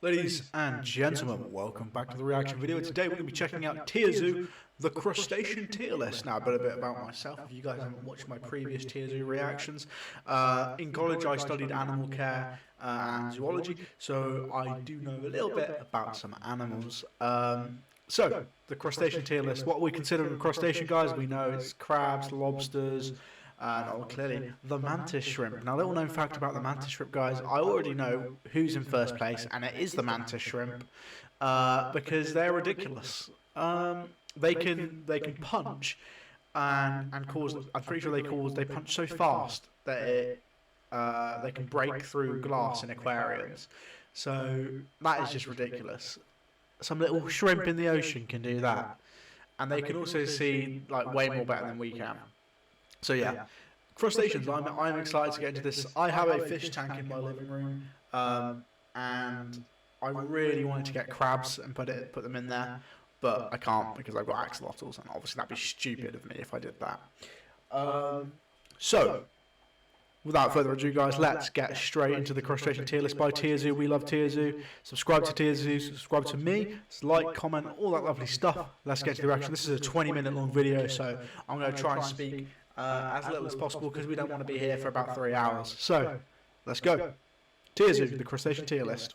Ladies and gentlemen, welcome back to the reaction video. Today we're going to be checking out TierZoo, the crustacean tier list. Now, a bit about myself. If you guys haven't watched my previous TierZoo reactions, in college I studied animal care and zoology, so I do know a little bit about some animals. So, the crustacean tier list. What we consider a crustacean, guys, we know it's crabs, lobsters, and clearly the mantis shrimp. Now, little known fact about the mantis shrimp, guys, I already know who's in first place, and it is the mantis shrimp, because they're ridiculous. They can punch and cause. I'm pretty sure they punch so fast that they can break through glass in aquariums. So that is just ridiculous. Some little shrimp in the ocean can do that, and they can also see like way more better than we can. So yeah, crustaceans. I'm excited to get into this. I have a fish tank in my living room, and I really wanted to get crabs and put them in there, but I can't because I've got axolotls, and obviously that'd be stupid of me if I did that. So, without further ado, guys, let's get straight into the crustacean tier list by TierZoo. We love TierZoo. Subscribe to TierZoo. Subscribe to me. Like, comment, all that lovely stuff. Let's get to the reaction. This is a 20-minute long video, so I'm going to try and speak as little as possible because we don't want to be here for about 3 hours. So, let's go. TierZoo, the crustacean tier list.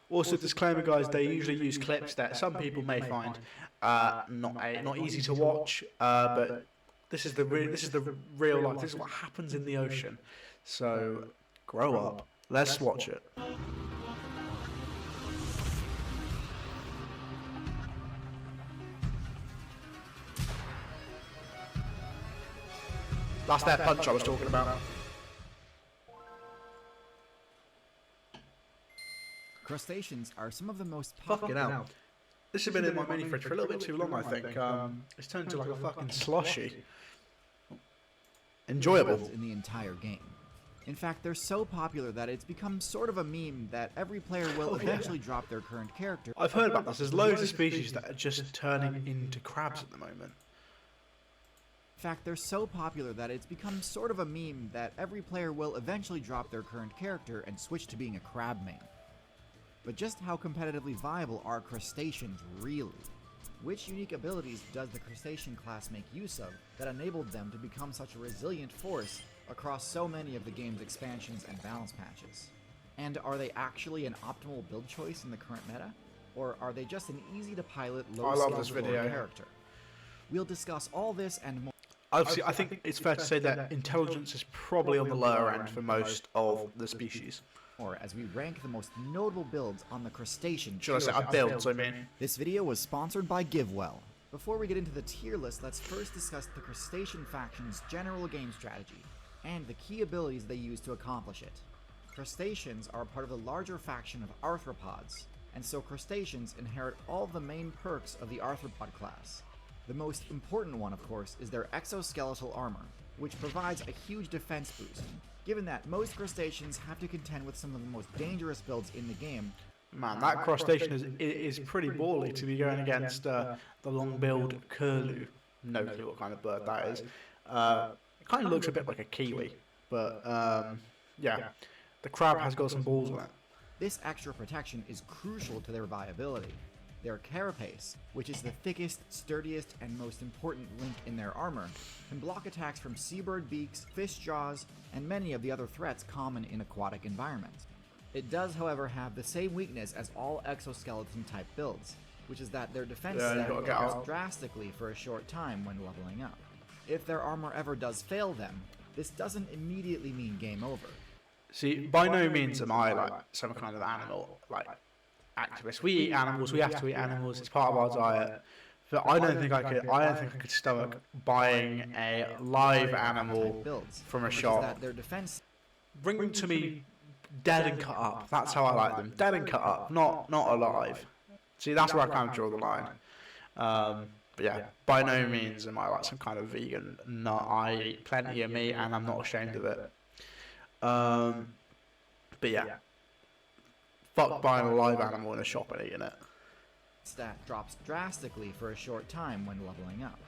Also, disclaimer, guys, they usually use clips that some people may find not easy to watch, but this is the real life. This is what happens in the ocean. So, grow up. Let's watch it. That's that punch I was talking about. Crustaceans are some of the most Fucking hell. This has been in my mini fridge for a little bit too long, I think. It's turned into like a fucking slushy. Enjoyable. In the entire game. In fact, they're so popular that it's become sort of a meme that every player will eventually drop their current character. I've heard about this. There's loads of species that are just turning into crabs at the moment. In fact, they're so popular that it's become sort of a meme that every player will eventually drop their current character and switch to being a crab main. But just how competitively viable are crustaceans really? Which unique abilities does the crustacean class make use of that enabled them to become such a resilient force across so many of the game's expansions and balance patches? And are they actually an optimal build choice in the current meta? Or are they just an easy to pilot, low skill character? We'll discuss all this and more. Obviously, I think it's fair to say that intelligence is probably on the lower end for most of the species. Or as we rank the most notable builds on the crustacean Should I say builds, I mean? This video was sponsored by GiveWell. Before we get into the tier list, let's first discuss the crustacean faction's general game strategy, and the key abilities they use to accomplish it. Crustaceans are part of the larger faction of arthropods, and so crustaceans inherit all of the main perks of the arthropod class. The most important one, of course, is their exoskeletal armor, which provides a huge defense boost, given that most crustaceans have to contend with some of the most dangerous builds in the game. Man, that crustacean is pretty ballsy to be going against the long-billed curlew. No clue what kind of bird that is. It kind of looks a bit like a kiwi, but yeah, the crab has got some balls on it. This extra protection is crucial to their viability. Their carapace, which is the thickest, sturdiest, and most important link in their armor, can block attacks from seabird beaks, fish jaws, and many of the other threats common in aquatic environments. It does, however, have the same weakness as all exoskeleton-type builds, which is that their defense drops drastically for a short time when leveling up. If their armor ever does fail them, this doesn't immediately mean game over. See, by no means am I like some kind of animal activist. We eat animals. We have to eat animals. It's part of our diet. But I don't think I could stomach buying a live animal from a shop. Bring them to me dead and cut up. That's how I like them. Dead and cut up, not alive. See, that's where I kind of draw the line. But yeah, by no means am I like some kind of vegan nut. I eat plenty of meat and I'm not ashamed of it. But yeah. Fuck buying a live animal in a shop and eating it. Stat drops drastically for a short time when leveling up.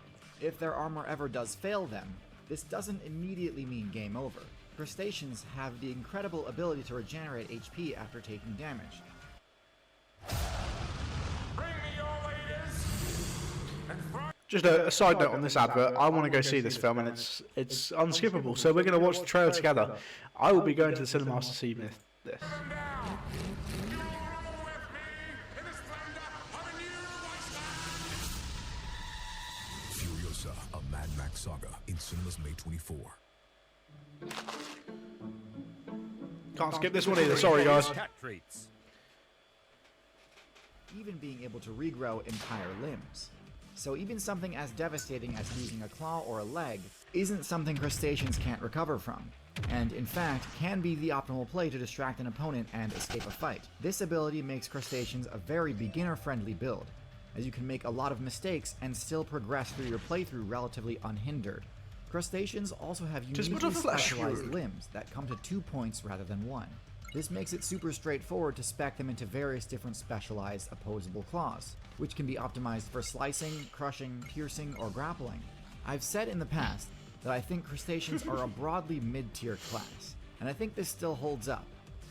If their armor ever does fail them, this doesn't immediately mean game over. Crustaceans have the incredible ability to regenerate HP after taking damage. Just a side note on this advert, I want to go see this film and it's unskippable, so we're going to watch the trailer together. I will be going to the cinemas to see this. Furiosa, a Mad Max saga in cinemas May 24. Can't skip this one either, sorry guys. Cat treats. Even being able to regrow entire limbs. So even something as devastating as losing a claw or a leg isn't something crustaceans can't recover from, and in fact can be the optimal play to distract an opponent and escape a fight. This ability makes crustaceans a very beginner-friendly build, as you can make a lot of mistakes and still progress through your playthrough relatively unhindered. Crustaceans also have uniquely specialized limbs that come to 2 points rather than 1. This makes it super straightforward to spec them into various different specialized opposable claws, which can be optimized for slicing, crushing, piercing, or grappling. I've said in the past that I think crustaceans are a broadly mid-tier class, and I think this still holds up.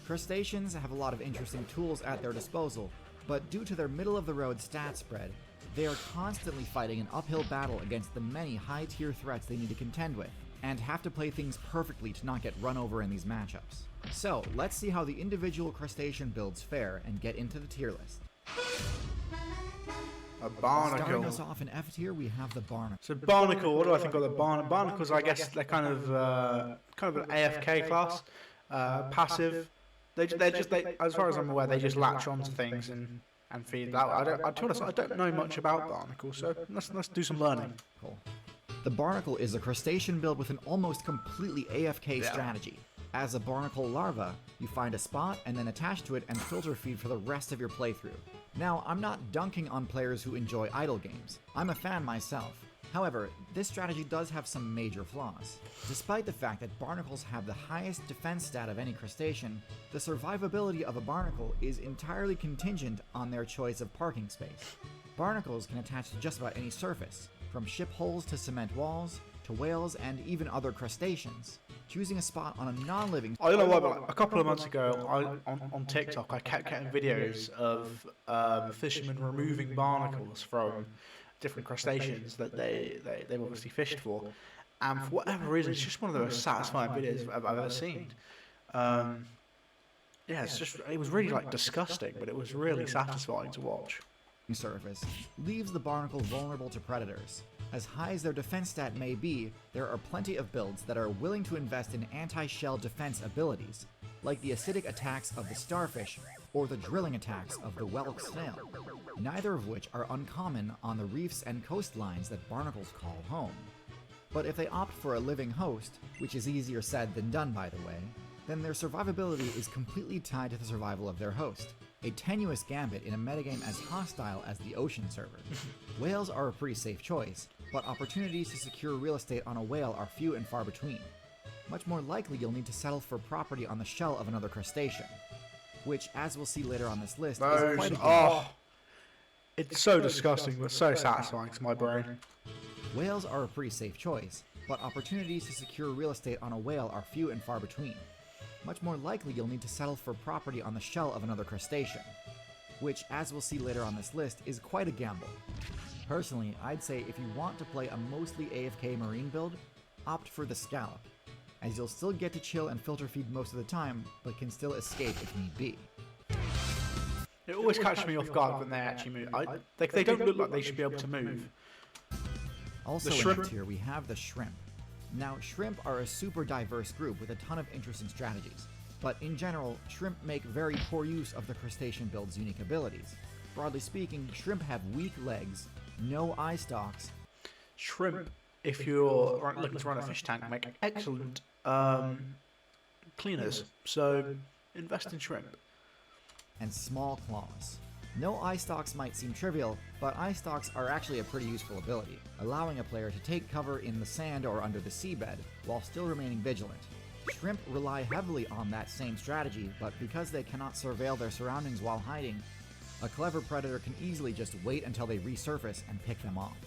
Crustaceans have a lot of interesting tools at their disposal, but due to their middle-of-the-road stat spread, they are constantly fighting an uphill battle against the many high-tier threats they need to contend with, and have to play things perfectly to not get run over in these matchups. So, let's see how the individual crustacean builds fare and get into the tier list. A barnacle. Starting us off in F tier, we have the barnacle. So barnacle, what do I think of the barnacles? I guess they're kind of an AFK class, passive. They, as far as I'm aware, they just latch onto things and feed that. I don't know much about barnacles, so let's do some learning. Cool. The barnacle is a crustacean build with an almost completely AFK strategy. As a barnacle larva, you find a spot and then attach to it and filter feed for the rest of your playthrough. Now, I'm not dunking on players who enjoy idle games. I'm a fan myself. However, this strategy does have some major flaws. Despite the fact that barnacles have the highest defense stat of any crustacean, the survivability of a barnacle is entirely contingent on their choice of parking space. Barnacles can attach to just about any surface, from ship holes to cement walls, to whales and even other crustaceans. Choosing a spot on a non-living... I don't know why, but like a couple of months ago, on TikTok, I kept getting videos of fishermen removing barnacles from different crustaceans that they've obviously fished for. And for whatever reason, it's just one of the most satisfying videos I've ever seen. Yeah, it was really like disgusting, but it was really satisfying to watch. Surface leaves the barnacle vulnerable to predators. As high as their defense stat may be, there are plenty of builds that are willing to invest in anti-shell defense abilities, like the acidic attacks of the starfish or the drilling attacks of the whelk snail, neither of which are uncommon on the reefs and coastlines that barnacles call home. But if they opt for a living host, which is easier said than done by the way, then their survivability is completely tied to the survival of their host, a tenuous gambit in a metagame as hostile as the ocean server. Whales are a pretty safe choice, but opportunities to secure real estate on a whale are few and far between. Much more likely you'll need to settle for property on the shell of another crustacean, which, as we'll see later on this list, is quite a gamble. It's so disgusting, but so satisfying to my brain. Whales are a pretty safe choice, but opportunities to secure real estate on a whale are few and far between. Much more likely you'll need to settle for property on the shell of another crustacean, which, as we'll see later on this list, is quite a gamble. Personally, I'd say if you want to play a mostly AFK marine build, opt for the scallop, as you'll still get to chill and filter feed most of the time, but can still escape if need be. It always catches me off guard when they actually move. They don't look like they should be able to move. Also in F tier, we have the shrimp. Now, shrimp are a super diverse group with a ton of interesting strategies, but in general, shrimp make very poor use of the crustacean build's unique abilities. Broadly speaking, shrimp have weak legs, no eye stalks. Shrimp, if you're looking to run a fish tank, make excellent cleaners, so invest in shrimp. And small claws. No eye stalks might seem trivial, but eye stalks are actually a pretty useful ability, allowing a player to take cover in the sand or under the seabed, while still remaining vigilant. Shrimp rely heavily on that same strategy, but because they cannot surveil their surroundings while hiding, a clever predator can easily just wait until they resurface and pick them off.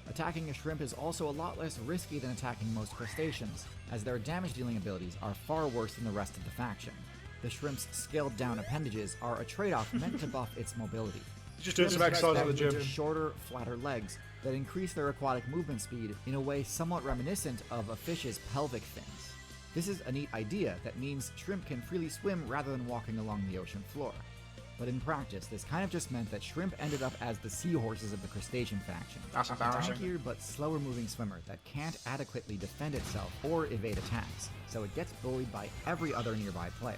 Attacking a shrimp is also a lot less risky than attacking most crustaceans, as their damage-dealing abilities are far worse than the rest of the faction. The shrimp's scaled-down appendages are a trade-off meant to buff its mobility. Just doing some exercise at the gym. Shorter, flatter legs that increase their aquatic movement speed in a way somewhat reminiscent of a fish's pelvic fins. This is a neat idea that means shrimp can freely swim rather than walking along the ocean floor. But in practice, this kind of just meant that shrimp ended up as the seahorses of the crustacean faction. That's embarrassing. A tankier but slower moving swimmer that can't adequately defend itself or evade attacks, so it gets bullied by every other nearby player.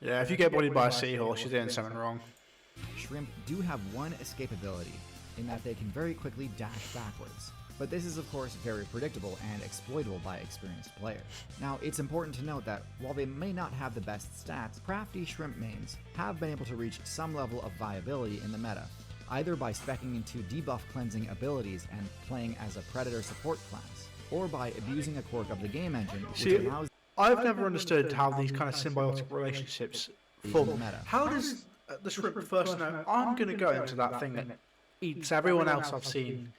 Yeah, if you get bullied by a seahorse, you're doing something wrong. Shrimp do have one escape ability, in that they can very quickly dash backwards. But this is of course very predictable and exploitable by experienced players. Now, it's important to note that while they may not have the best stats, crafty shrimp mains have been able to reach some level of viability in the meta, either by speccing into debuff cleansing abilities and playing as a predator support class, or by abusing a quirk of the game engine, which allows... I've never understood how these kind of symbiotic relationships form. How does the shrimp first know, I'm going to go into that thing that eats everyone else I've seen.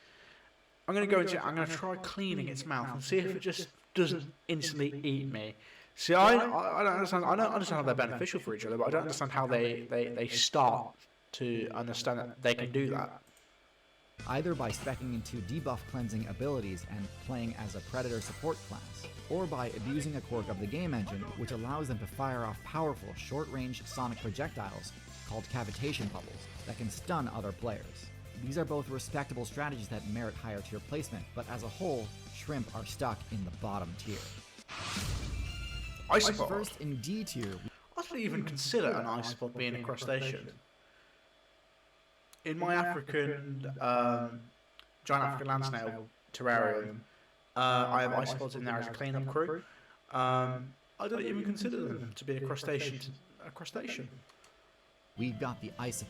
I'm going to go into it, I'm going to try cleaning its mouth and see if it just doesn't instantly eat me. See, I don't understand how they're beneficial for each other, but I don't understand how they start to understand that they can do that. Either by speccing into debuff cleansing abilities and playing as a predator support class, or by abusing a quirk of the game engine, which allows them to fire off powerful short-range sonic projectiles called cavitation bubbles that can stun other players. These are both respectable strategies that merit higher tier placement, but as a whole, shrimp are stuck in the bottom tier. Isopod. First in D tier, I didn't even consider an isopod being a crustacean. In my African, giant African land snail terrarium, I have isopods in there as a cleanup crew. I don't even consider them to be a crustacean. we've got the isopod.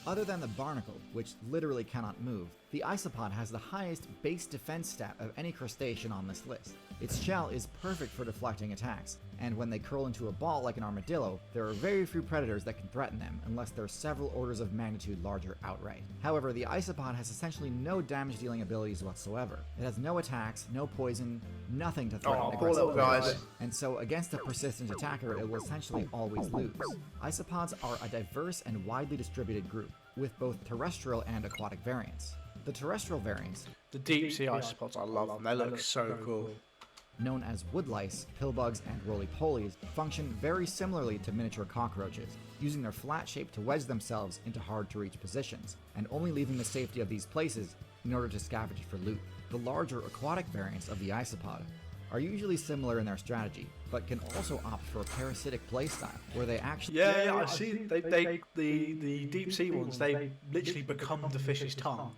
Other than the barnacle, which literally cannot move, the isopod has the highest base defense stat of any crustacean on this list. Its shell is perfect for deflecting attacks, and when they curl into a ball like an armadillo, there are very few predators that can threaten them unless they're several orders of magnitude larger outright. However, the isopod has essentially no damage dealing abilities whatsoever. It has no attacks, no poison, nothing to threaten aggressive players, and so against a persistent attacker it will essentially always lose. Isopods are a diverse and widely distributed group, with both terrestrial and aquatic variants. The terrestrial variants, the deep sea isopods, I love them, they look so cool. Known as woodlice, pillbugs, and roly-polies, function very similarly to miniature cockroaches, using their flat shape to wedge themselves into hard-to-reach positions, and only leaving the safety of these places in order to scavenge for loot. The larger aquatic variants of the isopod are usually similar in their strategy, but can also opt for a parasitic playstyle, where they actually... Yeah, I see. The deep sea ones, they literally become the fish's tongue.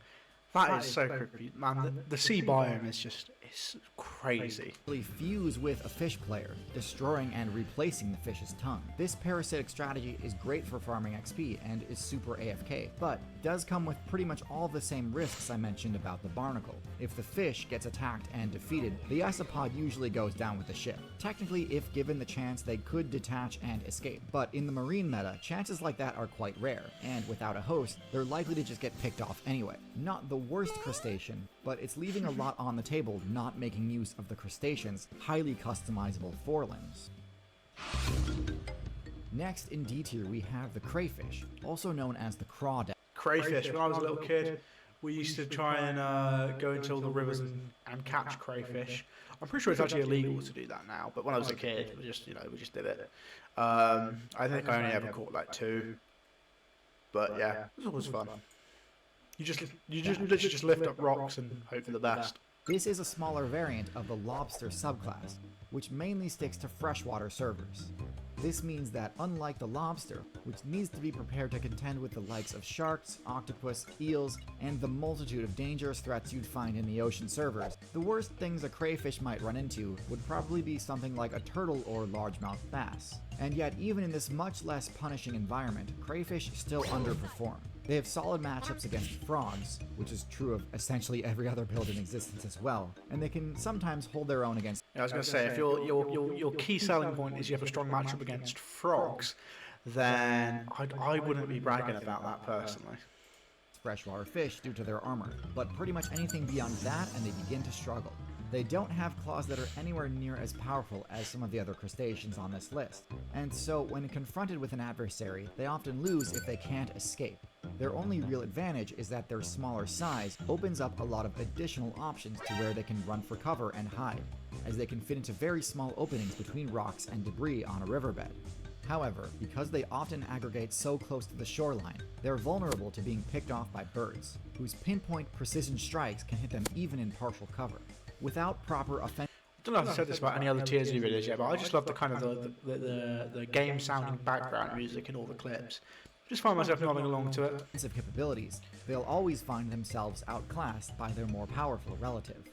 That is so creepy, man. The sea biome is just, it's crazy. Fuse with a fish player, destroying and replacing the fish's tongue. This parasitic strategy is great for farming XP and is super AFK, but does come with pretty much all the same risks I mentioned about the barnacle. If the fish gets attacked and defeated, the isopod usually goes down with the ship. Technically, if given the chance, they could detach and escape, but in the marine meta, chances like that are quite rare, and without a host, they're likely to just get picked off anyway. Not the worst crustacean, but it's leaving a lot on the table not making use of the crustacean's highly customizable forelimbs. Next in D tier we have the crayfish, also known as the crawdad. Crayfish, when I was a little kid, we used to try and go into all the rivers and catch crayfish. I'm pretty sure it's actually illegal to do that now, but when I was a kid, we just did it. I think I only ever caught like 2, but yeah, it was always fun. You literally just lift up rocks and hope for the best. This is a smaller variant of the lobster subclass, which mainly sticks to freshwater servers. This means that unlike the lobster, which needs to be prepared to contend with the likes of sharks, octopus, eels, and the multitude of dangerous threats you'd find in the ocean servers, the worst things a crayfish might run into would probably be something like a turtle or largemouth bass. And yet, even in this much less punishing environment, crayfish still underperform. They have solid matchups against frogs, which is true of essentially every other build in existence as well, and they can sometimes hold their own against... I was going to say, if your key selling point is you have a strong matchup against frogs, then I wouldn't be bragging about that personally. freshwater fish due to their armor, but pretty much anything beyond that and they begin to struggle. They don't have claws that are anywhere near as powerful as some of the other crustaceans on this list, and so when confronted with an adversary, they often lose if they can't escape. Their only real advantage is that their smaller size opens up a lot of additional options to where they can run for cover and hide, as they can fit into very small openings between rocks and debris on a riverbed. However, because they often aggregate so close to the shoreline, they're vulnerable to being picked off by birds, whose pinpoint precision strikes can hit them even in partial cover. Without proper offense. I don't know if I've said this about any other TierZoo videos yet, but I just love the kind of the game sounding background music in all the clips. Just find myself nodding along to it. Offensive capabilities, they'll always find themselves outclassed by their more powerful relative.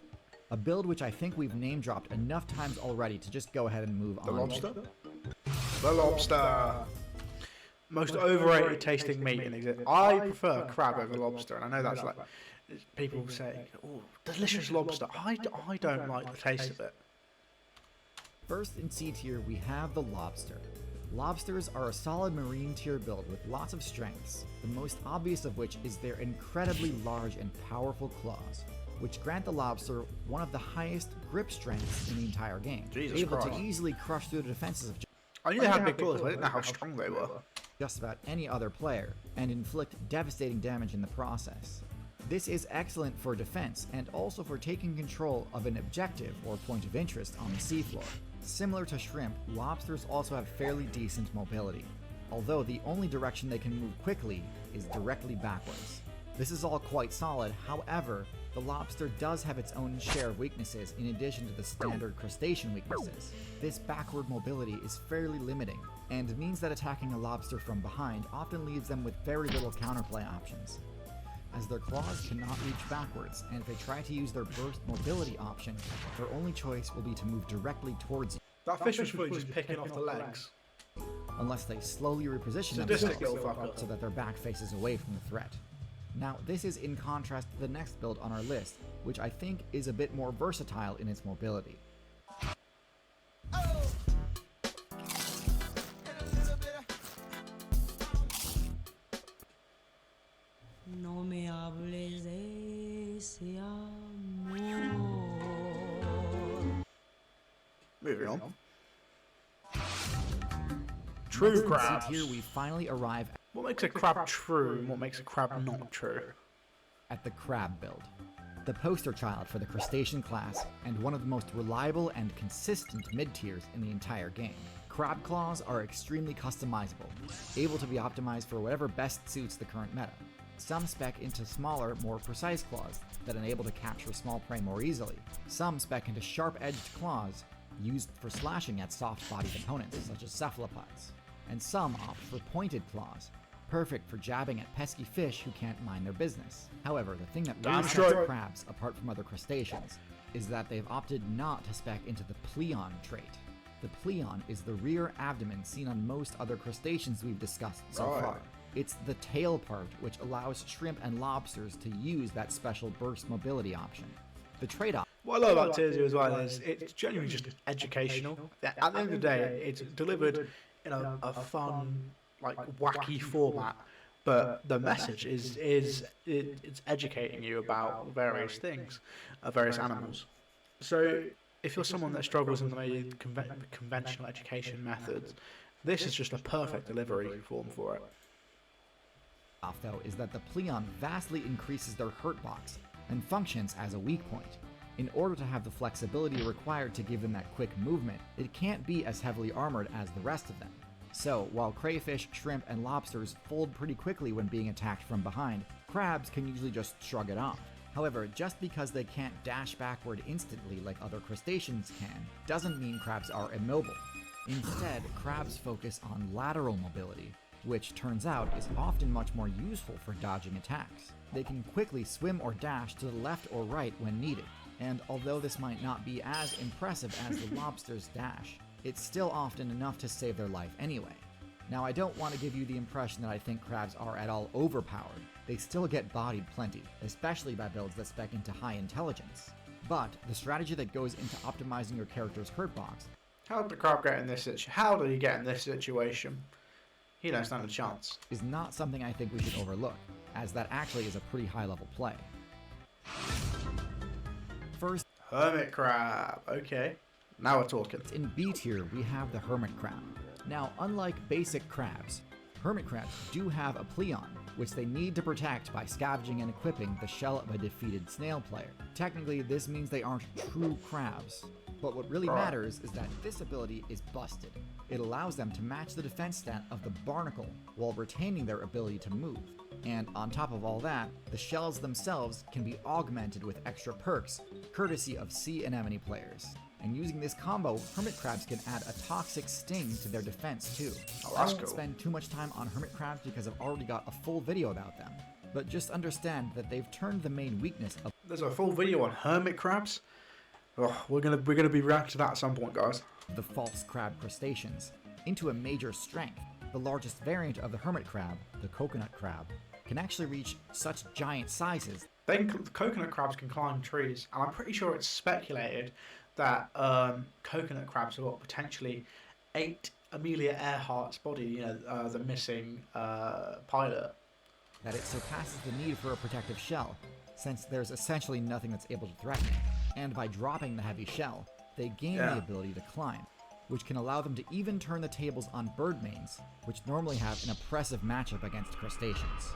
A build which I think we've name dropped enough times already to just go ahead and move on. The lobster? The lobster! Most overrated tasting meat in existence. I prefer crab over lobster, and I know that's like people say, "Oh, delicious lobster." I don't like the taste of it. First in C tier, we have the lobster. Lobsters are a solid marine tier build with lots of strengths, the most obvious of which is their incredibly large and powerful claws, which grant the lobster one of the highest grip strengths in the entire game, able to easily crush through the defenses of I knew they had big claws, but I didn't know how strong they were. Just about any other player, and inflict devastating damage in the process. This is excellent for defense, and also for taking control of an objective or point of interest on the seafloor. Similar to shrimp, lobsters also have fairly decent mobility, although the only direction they can move quickly is directly backwards. This is all quite solid, however, the lobster does have its own share of weaknesses in addition to the standard crustacean weaknesses. This backward mobility is fairly limiting, and means that attacking a lobster from behind often leaves them with very little counterplay options, as their claws cannot reach backwards, and if they try to use their burst mobility option, their only choice will be to move directly towards you. That fish was probably just picking off the legs. Unless they slowly reposition Sadistic themselves little fucker. so that their back faces away from the threat. Now, this is in contrast to the next build on our list, which I think is a bit more versatile in its mobility. No me hables de ese amor. Moving on. True crabs. Here we finally arrive What makes a crab true and what makes a crab not true? at the crab build, the poster child for the crustacean class and one of the most reliable and consistent mid-tiers in the entire game. Crab claws are extremely customizable, able to be optimized for whatever best suits the current meta. Some spec into smaller, more precise claws that enable to capture small prey more easily. Some spec into sharp-edged claws used for slashing at soft-bodied opponents such as cephalopods. And some opt for pointed claws, perfect for jabbing at pesky fish who can't mind their business. However, the thing that really sets crabs apart from other crustaceans is that they've opted not to spec into the pleon trait. The pleon is the rear abdomen seen on most other crustaceans we've discussed so far. It's the tail part which allows shrimp and lobsters to use that special burst mobility option. The trade-off. What I love about TierZoo as well is it's genuinely just educational. At the end of the day, it's delivered in a fun, like wacky format, but the message is it's educating you about various things, various animals. So if you're someone that struggles in the maybe conventional education methods, this is just a perfect delivery form for it. Though, is that the pleon vastly increases their hurt box and functions as a weak point. In order to have the flexibility required to give them that quick movement, it can't be as heavily armored as the rest of them. So, while crayfish, shrimp, and lobsters fold pretty quickly when being attacked from behind, crabs can usually just shrug it off. However, just because they can't dash backward instantly like other crustaceans can, doesn't mean crabs are immobile. Instead, crabs focus on lateral mobility, which turns out is often much more useful for dodging attacks. They can quickly swim or dash to the left or right when needed, and although this might not be as impressive as the lobster's dash, it's still often enough to save their life anyway. Now, I don't want to give you the impression that I think crabs are at all overpowered. They still get bodied plenty, especially by builds that spec into high intelligence. But the strategy that goes into optimizing your character's hurt box. How did the crab get in this situation? How did he get in this situation? He don't stand a chance. is not something I think we should overlook, as that actually is a pretty high level play. First, Hermit crab. Okay. Now we're talking. in B tier, we have the hermit crab. Now, unlike basic crabs, hermit crabs do have a pleon, which they need to protect by scavenging and equipping the shell of a defeated snail player. Technically, this means they aren't true crabs, but what really matters is that this ability is busted. It allows them to match the defense stat of the barnacle while retaining their ability to move. And on top of all that, the shells themselves can be augmented with extra perks, courtesy of sea anemone players. And using this combo, hermit crabs can add a toxic sting to their defense too. Oh, I that's won't cool. spend too much time on hermit crabs because I've already got a full video about them. But just understand that they've turned the main weakness of There's a full video on hermit crabs. Oh, we're gonna be reacting to that at some point, guys. the false crab crustaceans into a major strength. The largest variant of the hermit crab, the coconut crab, can actually reach such giant sizes. Coconut crabs can climb trees, and I'm pretty sure it's speculated that coconut crabs have got potentially 8 Amelia Earhart's body, you know, the missing pilot. That it surpasses the need for a protective shell, since there's essentially nothing that's able to threaten it. And by dropping the heavy shell, they gain the ability to climb, which can allow them to even turn the tables on bird mains, which normally have an oppressive matchup against crustaceans.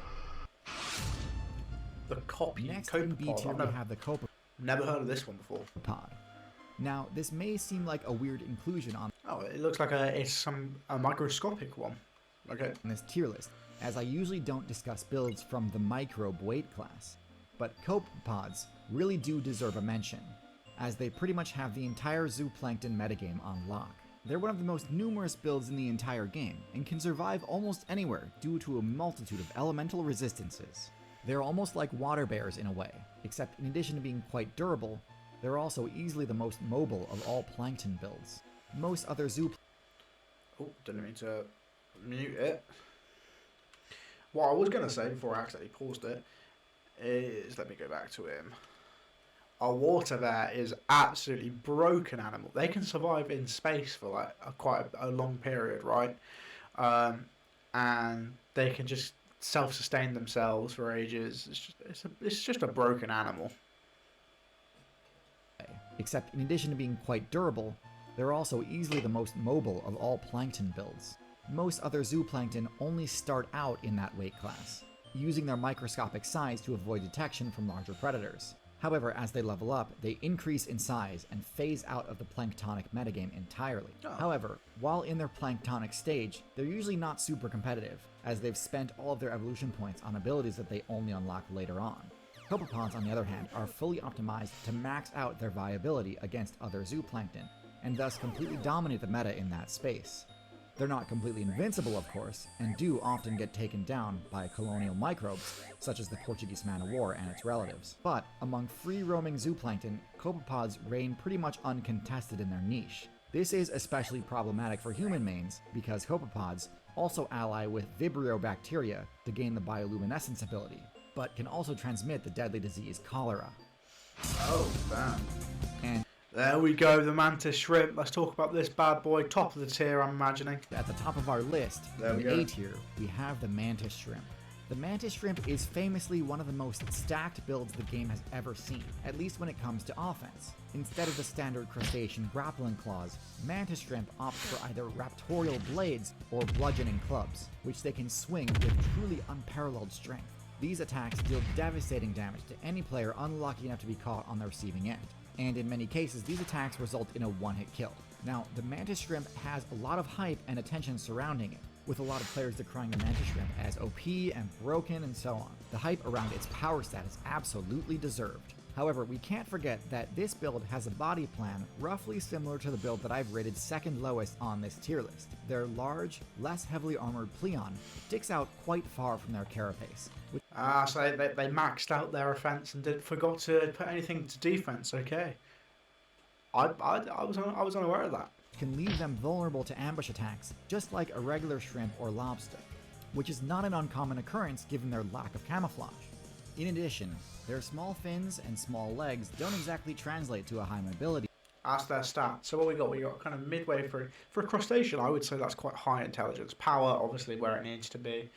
The Next in B tier we have the copepod. Never heard of this one before. Now, this may seem like a weird inclusion on Oh, it looks like it's a microscopic one. Okay. this tier list, as I usually don't discuss builds from the microbe weight class, but copepods really do deserve a mention, as they pretty much have the entire zooplankton metagame on lock. They're one of the most numerous builds in the entire game, and can survive almost anywhere due to a multitude of elemental resistances. They're almost like water bears in a way, except in addition to being quite durable, they're also easily the most mobile of all plankton builds. Most other Oh, didn't mean to mute it. What I was going to say before I accidentally paused it is, let me go back to him. A water bear is absolutely broken animal. They can survive in space for like quite a long period, right? And they can just self-sustain themselves for ages. It's just a broken animal. Except in addition to being quite durable, they're also easily the most mobile of all plankton builds. Most other zooplankton only start out in that weight class, using their microscopic size to avoid detection from larger predators. However, as they level up, they increase in size and phase out of the planktonic metagame entirely. However, while in their planktonic stage, they're usually not super competitive, as they've spent all of their evolution points on abilities that they only unlock later on. Copepods, on the other hand, are fully optimized to max out their viability against other zooplankton, and thus completely dominate the meta in that space. They're not completely invincible, of course, and do often get taken down by colonial microbes, such as the Portuguese man-o-war and its relatives. But among free-roaming zooplankton, copepods reign pretty much uncontested in their niche. This is especially problematic for human mains, because copepods also ally with Vibrio bacteria to gain the bioluminescence ability, but can also transmit the deadly disease cholera. Oh, damn. And There we go, the mantis shrimp. Let's talk about this bad boy, top of the tier, I'm imagining. at the top of our list, There we in go. A tier, we have the mantis shrimp. The mantis shrimp is famously one of the most stacked builds the game has ever seen, at least when it comes to offense. Instead of the standard crustacean grappling claws, mantis shrimp opts for either raptorial blades or bludgeoning clubs, which they can swing with truly unparalleled strength. These attacks deal devastating damage to any player unlucky enough to be caught on the receiving end, and in many cases these attacks result in a one-hit kill. Now, the mantis shrimp has a lot of hype and attention surrounding it, with a lot of players decrying the mantis shrimp as OP and broken and so on. The hype around its power stat is absolutely deserved. However, we can't forget that this build has a body plan roughly similar to the build that I've rated second lowest on this tier list. Their large, less heavily armored pleon sticks out quite far from their carapace, which So they maxed out their offense and forgot to put anything to defense. Okay, I was unaware of that. can leave them vulnerable to ambush attacks, just like a regular shrimp or lobster, which is not an uncommon occurrence given their lack of camouflage. In addition, their small fins and small legs don't exactly translate to a high mobility. That's their stat. So what we got? We got kind of midway through. For a crustacean, I would say that's quite high intelligence. Power, obviously, where it needs to be.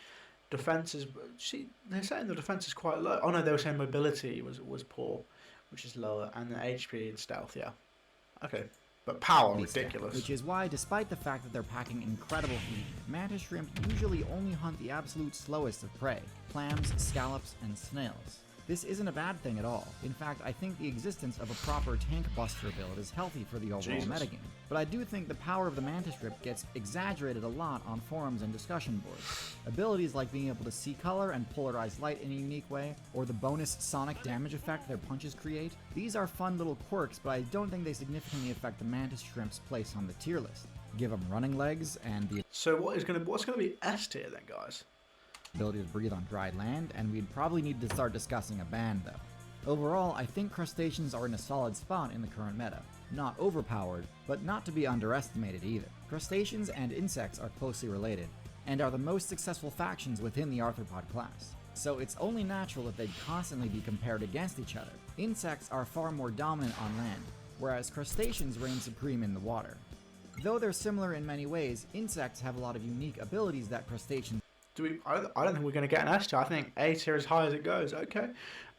Defense is. See, they're saying the defense is quite low. Oh no, they were saying mobility was poor, which is lower, and the HP and stealth. Yeah. Okay. But power, ridiculous. Which is why, despite the fact that they're packing incredible heat, mantis shrimp usually only hunt the absolute slowest of prey: clams, scallops, and snails. This isn't a bad thing at all. In fact, I think the existence of a proper tank buster build is healthy for the overall metagame. But I do think the power of the mantis shrimp gets exaggerated a lot on forums and discussion boards. Abilities like being able to see color and polarize light in a unique way, or the bonus sonic damage effect their punches create, these are fun little quirks, but I don't think they significantly affect the mantis shrimp's place on the tier list. Give them running legs and the So what's gonna be S tier then, guys? ability to breathe on dry land, and we'd probably need to start discussing a ban though. Overall, I think crustaceans are in a solid spot in the current meta. Not overpowered, but not to be underestimated either. Crustaceans and insects are closely related, and are the most successful factions within the arthropod class. So it's only natural that they'd constantly be compared against each other. Insects are far more dominant on land, whereas crustaceans reign supreme in the water. Though they're similar in many ways, insects have a lot of unique abilities that crustaceans I don't think we're going to get an S tier. I think A tier as high as it goes. Okay.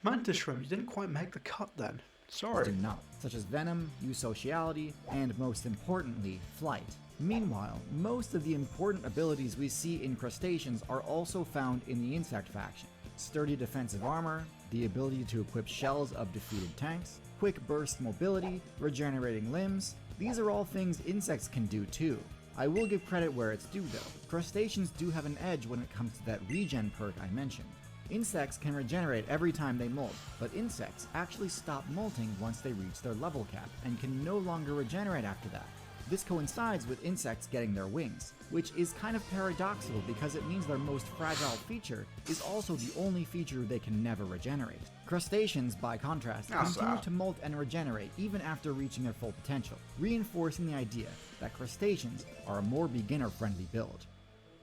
Mantis shrimp, you didn't quite make the cut then. Sorry. do not, such as venom, eusociality, and most importantly, flight. Meanwhile, most of the important abilities we see in crustaceans are also found in the insect faction. Sturdy defensive armor, the ability to equip shells of defeated tanks, quick burst mobility, regenerating limbs. These are all things insects can do too. I will give credit where it's due though. Crustaceans do have an edge when it comes to that regen perk I mentioned. Insects can regenerate every time they molt, but insects actually stop molting once they reach their level cap, and can no longer regenerate after that. This coincides with insects getting their wings, which is kind of paradoxical because it means their most fragile feature is also the only feature they can never regenerate. Crustaceans, by contrast, continue to molt and regenerate even after reaching their full potential, reinforcing the idea that crustaceans are a more beginner-friendly build.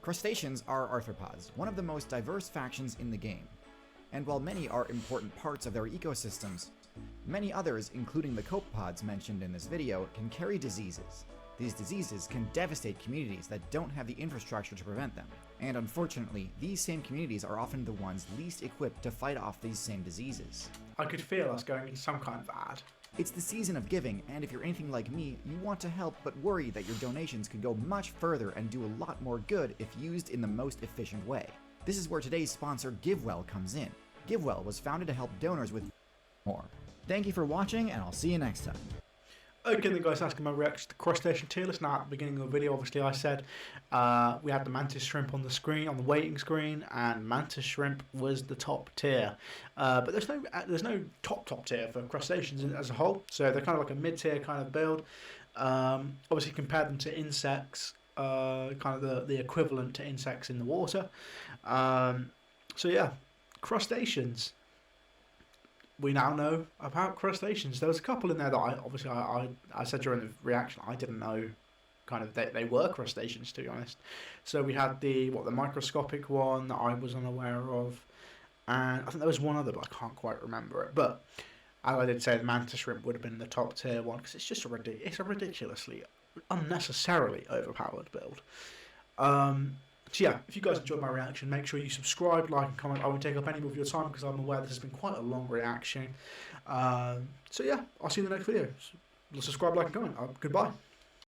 Crustaceans are arthropods, one of the most diverse factions in the game. And while many are important parts of their ecosystems, many others, including the copepods mentioned in this video, can carry diseases. These diseases can devastate communities that don't have the infrastructure to prevent them. And unfortunately, these same communities are often the ones least equipped to fight off these same diseases. I could feel us going into some kind of ad. It's the season of giving, and if you're anything like me, you want to help but worry that your donations could go much further and do a lot more good if used in the most efficient way. This is where today's sponsor GiveWell comes in. GiveWell was founded to help donors with more. Thank you for watching, and I'll see you next time. Okay then guys, that's my reaction to the crustacean tier list. Now at the beginning of the video, obviously I said we had the mantis shrimp on the screen, on the waiting screen, and mantis shrimp was the top tier. But there's no top tier for crustaceans as a whole, so they're kind of like a mid-tier kind of build. Obviously compare them to insects, kind of the equivalent to insects in the water. So yeah, crustaceans. We now know about crustaceans. There was a couple in there that I said during the reaction I didn't know kind of they were crustaceans, to be honest. So we had the microscopic one that I was unaware of, and I think there was one other, but I can't quite remember it. But as I did say, the mantis shrimp would have been the top tier one because it's just a ridiculously, unnecessarily overpowered build. So yeah, if you guys enjoyed my reaction, make sure you subscribe, like and comment. I won't take up any more of your time because I'm aware this has been quite a long reaction. So yeah, I'll see you in the next video. Subscribe, like and comment. Goodbye.